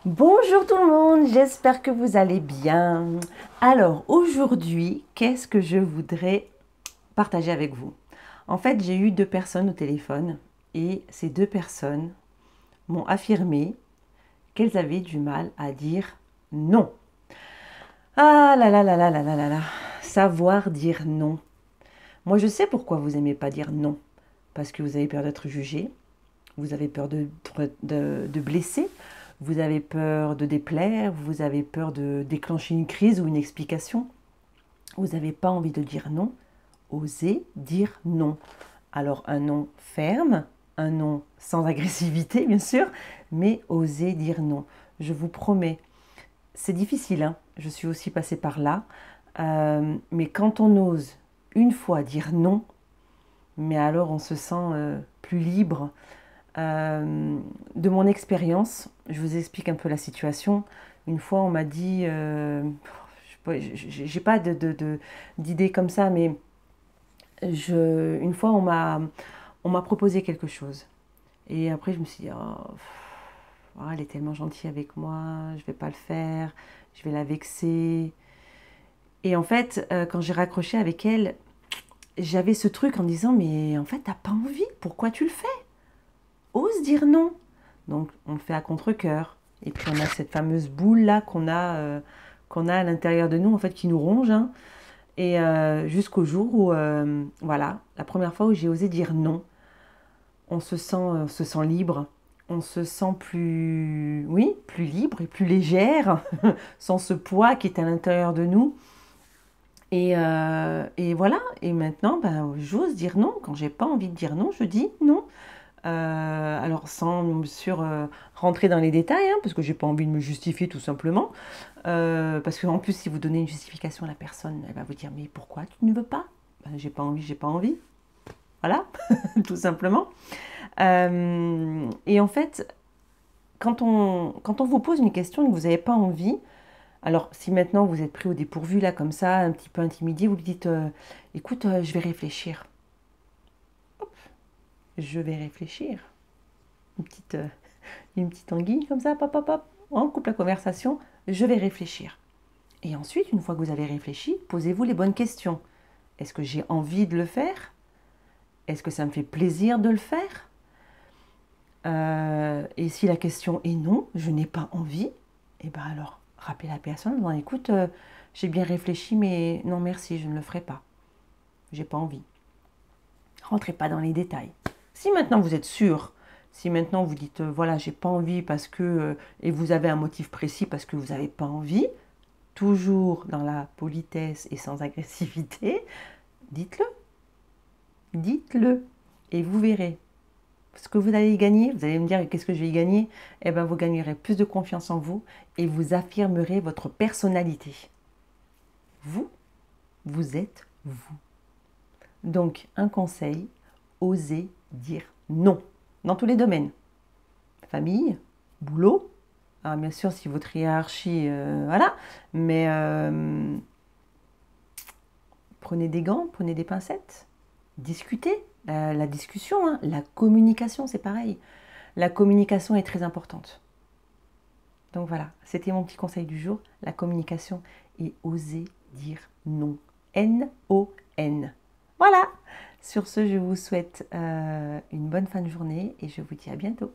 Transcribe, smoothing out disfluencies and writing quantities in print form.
Bonjour tout le monde, j'espère que vous allez bien. Alors aujourd'hui, qu'est-ce que je voudrais partager avec vous? En fait, j'ai eu deux personnes au téléphone et ces deux personnes m'ont affirmé qu'elles avaient du mal à dire non. Ah là là là là là là là là, savoir dire non. Moi je sais pourquoi vous n'aimez pas dire non. Parce que vous avez peur d'être jugé, vous avez peur de blesser, vous avez peur de déplaire, vous avez peur de déclencher une crise ou une explication. Vous n'avez pas envie de dire non. Osez dire non. Alors un non ferme, un non sans agressivité bien sûr, mais osez dire non. Je vous promets, c'est difficile, hein, je suis aussi passée par là, mais quand on ose une fois dire non, mais alors on se sent plus libre. De mon expérience, je vous explique un peu la situation. Une fois, on m'a dit, j'ai pas d'idée comme ça, mais une fois, on m'a proposé quelque chose. Et après, je me suis dit, oh, elle est tellement gentille avec moi, je vais pas le faire, je vais la vexer. Et en fait, quand j'ai raccroché avec elle, j'avais ce truc en disant, mais en fait, t'as pas envie, pourquoi tu le fais? Ose dire non. Donc on le fait à contre-cœur. Et puis on a cette fameuse boule là qu'on a à l'intérieur de nous en fait qui nous ronge. Hein. Et jusqu'au jour où voilà, la première fois où j'ai osé dire non, on se sent libre, on se sent plus, oui, plus libre et plus légère, sans ce poids qui est à l'intérieur de nous. Et voilà, et maintenant, ben, j'ose dire non. Quand j'ai pas envie de dire non, je dis non. Alors sans bien sûr rentrer dans les détails, hein, parce que j'ai pas envie de me justifier tout simplement. Parce qu'en plus, si vous donnez une justification à la personne, elle va vous dire mais pourquoi tu ne veux pas? Ben, j'ai pas envie, j'ai pas envie. Voilà, tout simplement. Et en fait, quand on vous pose une question et que vous n'avez pas envie, alors si maintenant vous êtes pris au dépourvu là comme ça, un petit peu intimidé, vous lui dites écoute, je vais réfléchir. Hop, je vais réfléchir. Une petite, une petite anguille comme ça, pop, pop, pop, on coupe la conversation, je vais réfléchir. Et ensuite, une fois que vous avez réfléchi, posez-vous les bonnes questions. Est-ce que j'ai envie de le faire? Est-ce que ça me fait plaisir de le faire? Et si la question est non, je n'ai pas envie, et bien alors, rappelez la personne en disant, écoute, j'ai bien réfléchi, mais non merci, je ne le ferai pas. J'ai pas envie. Rentrez pas dans les détails. Si maintenant vous êtes sûr, si maintenant vous dites voilà, j'ai pas envie parce que et vous avez un motif précis parce que vous n'avez pas envie, toujours dans la politesse et sans agressivité, dites-le. Dites-le et vous verrez ce que vous allez y gagner. Vous allez me dire qu'est-ce que je vais y gagner? Eh bien, vous gagnerez plus de confiance en vous et vous affirmerez votre personnalité. Vous, vous êtes vous. Donc, un conseil, osez dire non dans tous les domaines. Famille, boulot, alors bien sûr si votre hiérarchie, voilà, mais prenez des gants, prenez des pincettes, discutez, la discussion, hein, la communication c'est pareil. La communication est très importante. Donc voilà, c'était mon petit conseil du jour, la communication et oser dire non. N-O-N. Voilà. Sur ce, je vous souhaite une bonne fin de journée et je vous dis à bientôt.